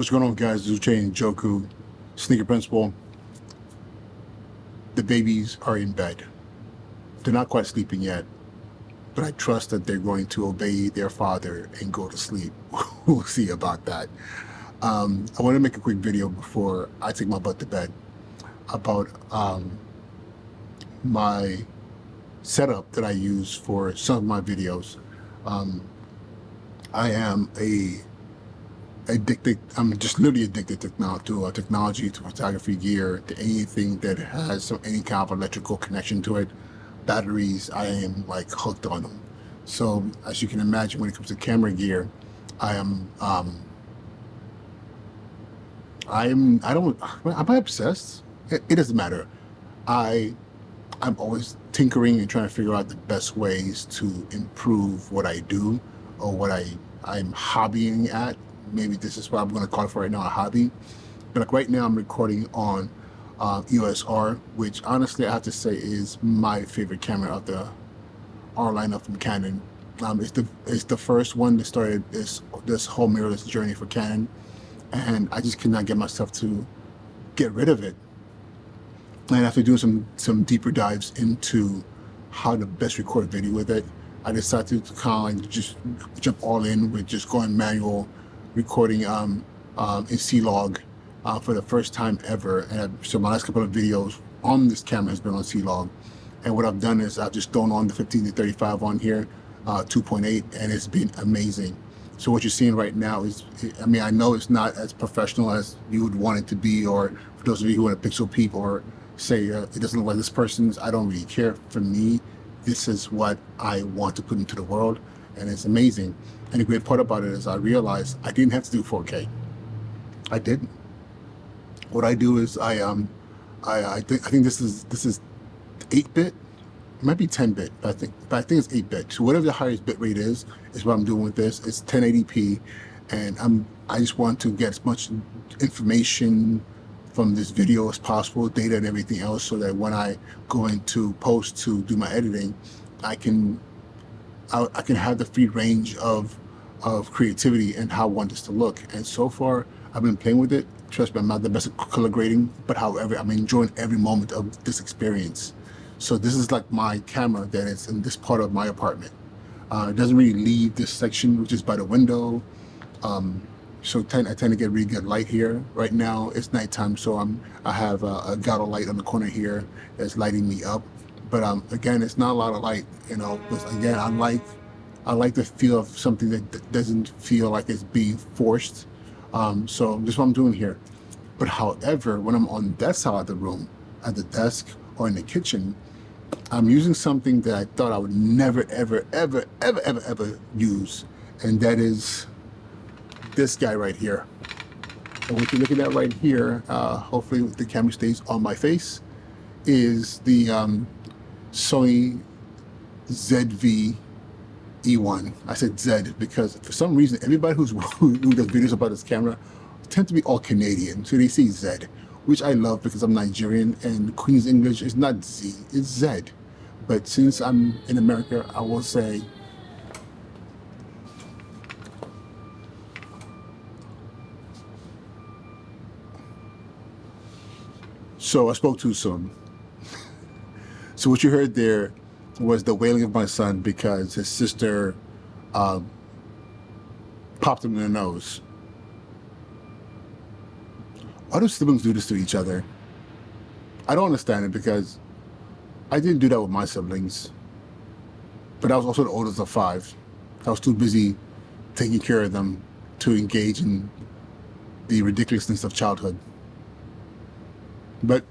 What's going on, guys? Zuche and Joku, Sneaker Principal. The babies are in bed. They're not quite sleeping yet, but I trust that they're going to obey their father and go to sleep. We'll see about that. I want to make a quick video before I take my butt to bed about my setup that I use for some of my videos. I am I'm just literally addicted to technology, to photography gear, to anything that has any kind of electrical connection to it. Batteries, I am like hooked on them. So as you can imagine, when it comes to camera gear, am I obsessed? It doesn't matter. I'm always tinkering and trying to figure out the best ways to improve what I do or what I'm hobbying at. Maybe this is what I'm going to call it for right now, a hobby. But like right now, I'm recording on EOS R, which honestly I have to say is my favorite camera of the R lineup from Canon. It's the first one that started this whole mirrorless journey for Canon, and I just cannot get myself to get rid of it. And after doing some deeper dives into how to best record video with it, I decided to kind of like just jump all in with just going manual recording in C-Log for the first time ever. And so my last couple of videos on this camera has been on C-Log. And what I've done is I've just thrown on the 15-35 on here, 2.8, and it's been amazing. So what you're seeing right now is, I mean, I know it's not as professional as you would want it to be, or for those of you who want to pixel peep or say it doesn't look like this person's, I don't really care. For me, this is what I want to put into the world, and it's amazing. And the great part about it is I realized I didn't have to do 4K. I didn't. What I do is I think this is 8-bit. It might be 10-bit, but I think it's 8-bit. So whatever the highest bit rate is what I'm doing with this. It's 1080p, and I just want to get as much information from this video as possible, data and everything else, so that when I go into post to do my editing, I can have the free range of creativity and how I want this to look. And so far, I've been playing with it. Trust me, I'm not the best at color grading, but however, I'm enjoying every moment of this experience. So this is like my camera that is in this part of my apartment. It doesn't really leave this section, which is by the window. So I tend to get really good light here. Right now, it's nighttime, so I have a Gato light on the corner here that's lighting me up. But again, it's not a lot of light, you know. But again, I like the feel of something that doesn't feel like it's being forced. So this is what I'm doing here. But however, when I'm on that side of the room, at the desk or in the kitchen, I'm using something that I thought I would never, ever, ever, ever, ever, ever use, and that is this guy right here. And what you're looking at right here, hopefully the camera stays on my face, is the Sony ZV-E1. I said Z because for some reason everybody who does videos about this camera tend to be all Canadian, so they say Z, which I love because I'm Nigerian and Queen's English is not Z, it's Z. But since I'm in America, I will say so. I spoke too soon. So what you heard there was the wailing of my son because his sister popped him in the nose. Why do siblings do this to each other? I don't understand it because I didn't do that with my siblings. But I was also the oldest of 5. I was too busy taking care of them to engage in the ridiculousness of childhood. But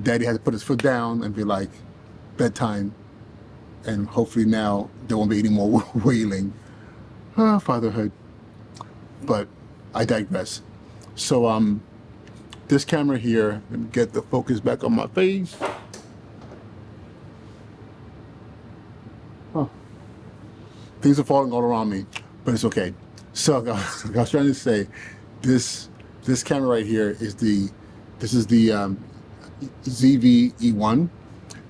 Daddy had to put his foot down and be like, bedtime, and hopefully now there won't be any more wailing. Fatherhood. But I digress. So this camera here, let me get the focus back on my face. Things are falling all around me, but it's okay. So like I was trying to say, this camera right here is the ZV-E1,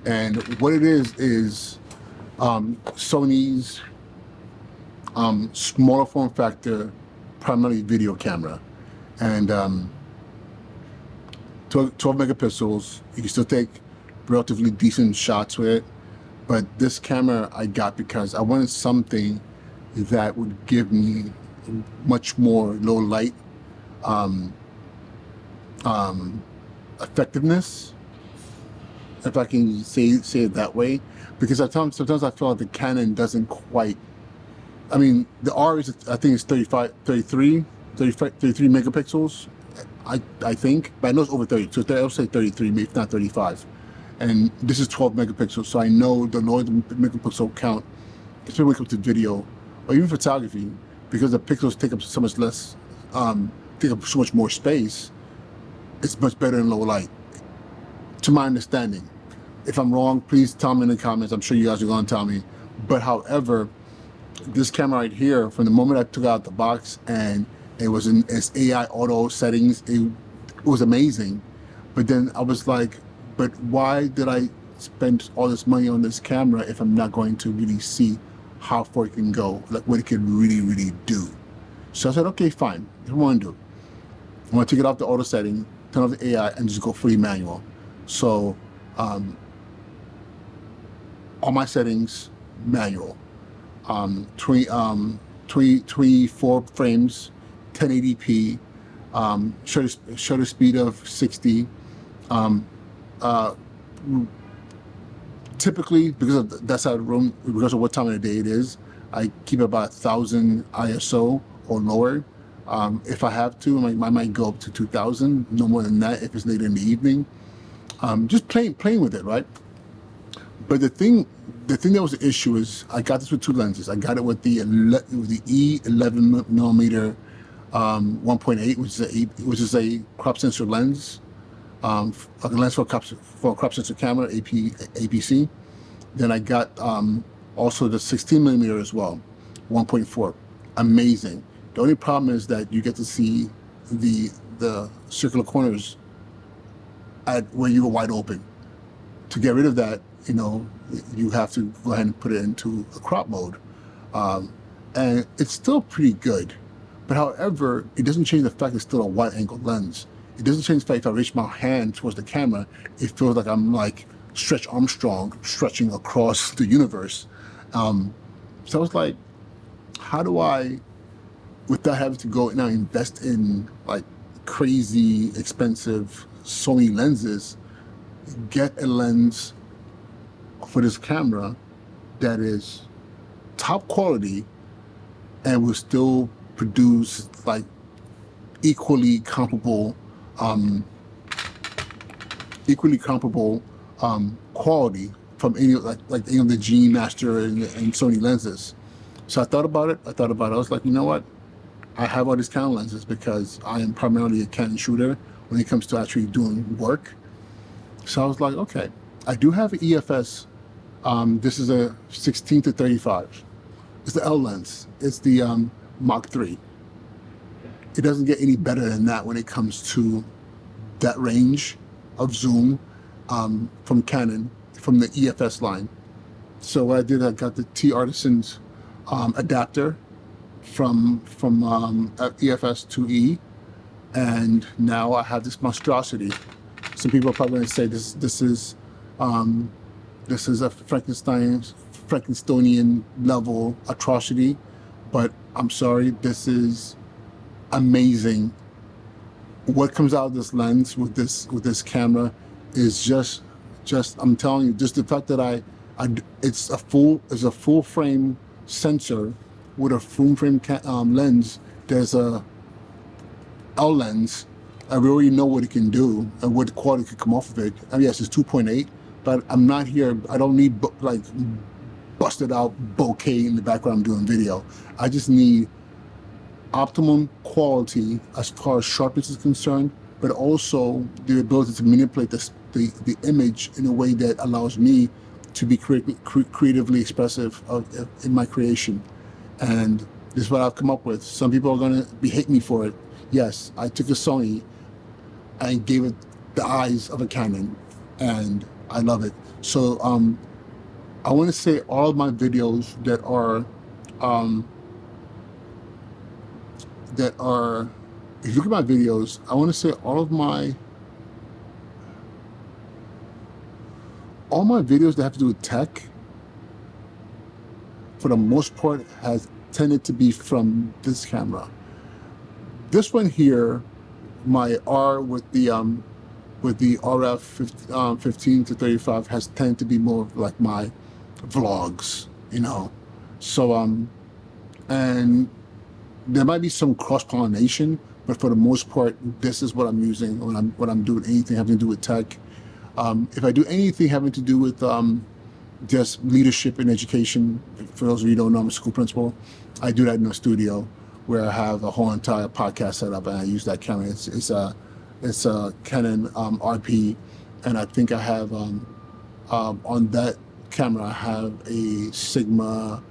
and what it is Sony's smaller form factor primarily video camera, and 12 megapixels. You can still take relatively decent shots with it, but this camera I got because I wanted something that would give me much more low light effectiveness, if I can say it that way, because sometimes I feel like the Canon doesn't quite. I mean, the R is, I think it's 33 megapixels, I think, but I know it's over 30, so I'll say 33, maybe not 35. And this is 12 megapixels, so I know the lower the megapixel count, especially when it comes to video, or even photography, because the pixels take up so much less, take up so much more space, it's much better in low light, to my understanding. If I'm wrong, please tell me in the comments. I'm sure you guys are going to tell me. But however, this camera right here, from the moment I took it out the box and it was in its AI auto settings, it was amazing. But then I was like, but why did I spend all this money on this camera if I'm not going to really see how far it can go, like what it can really do? So I said, okay, fine. What do I want to do? I want to take it off the auto setting, turn off the AI, and just go fully manual. So all my settings, manual. 24 frames, 1080p, shutter speed of 60. Typically, because of that's how room, because of what time of the day it is, I keep about 1,000 ISO or lower. If I have to, I might go up to 2,000, no more than that if it's later in the evening. Just playing with it, right? But the thing that was the issue is I got this with two lenses. I got it with the E11 millimeter 1.8, which is a crop sensor lens, a lens for a crop sensor camera, APC. Then I got also the 16 millimeter as well, 1.4. Amazing. The only problem is that you get to see the circular corners at where you were wide open. To get rid of that, you know, you have to go ahead and put it into a crop mode. And it's still pretty good. But however, it doesn't change the fact it's still a wide angle lens. It doesn't change the fact if I reach my hand towards the camera, it feels like I'm like Stretch Armstrong stretching across the universe. So I was like, how do I, without having to go now invest in like crazy expensive Sony lenses, get a lens for this camera that is top quality and will still produce like equally comparable quality from any like any of the G Master and Sony lenses. So I thought about it. I was like, you know what? I have all these Canon lenses because I am primarily a Canon shooter when it comes to actually doing work. So I was like, okay, I do have an EFS. This is a 16 to 35. It's the L lens. It's the Mach 3. It doesn't get any better than that when it comes to that range of zoom from Canon, from the EFS line. So what I did, I got the T Artisans adapter from EFS to E, and now I have this monstrosity. Some people are probably going to say this is a Frankensteinian level atrocity, but I'm sorry, this is amazing. What comes out of this lens with this camera is just I'm telling you, just the fact that it's a full frame sensor with a full frame lens. There's a L lens. I already know what it can do and what quality could come off of it. I mean, yes, it's 2.8, but I'm not here. I don't need like busted out bokeh in the background doing video. I just need optimum quality as far as sharpness is concerned, but also the ability to manipulate the image in a way that allows me to be creatively expressive in my creation. And this is what I've come up with. Some people are going to hate me for it. Yes, I took a Sony and gave it the eyes of a Canon, and I love it. So I want to say all of my videos that are that are, if you look at my videos, I want to say all my videos that have to do with tech, for the most part, has tended to be from this camera. This one here, my R with the RF 15 to 35, has tended to be more of like my vlogs, you know. So and there might be some cross-pollination, but for the most part, this is what I'm using when I'm doing anything having to do with tech. If I do anything having to do with just leadership and education, for those of you who don't know, I'm a school principal. I do that in a studio where I have a whole entire podcast set up, and I use that camera. It's a Canon RP, and I think I have on that camera I have a Sigma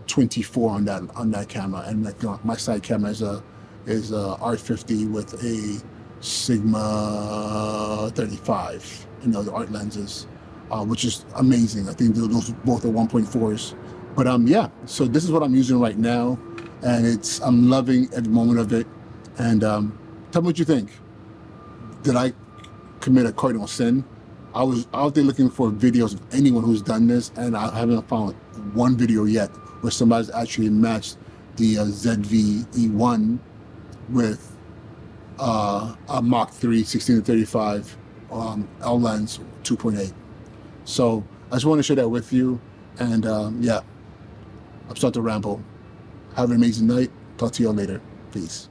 24 on that camera, and my side camera is a R50 with a Sigma 35, you know, the art lenses, which is amazing. I think those both are 1.4s. But yeah, so this is what I'm using right now, and I'm loving every moment of it. And tell me what you think. Did I commit a cardinal sin? I was out there looking for videos of anyone who's done this, and I haven't found one video yet where somebody's actually matched the ZV-E1 with a Mach 3 16 to 35 L lens 2.8. So I just want to share that with you, and yeah, I'm starting to ramble. Have an amazing night. Talk to you all later. Peace.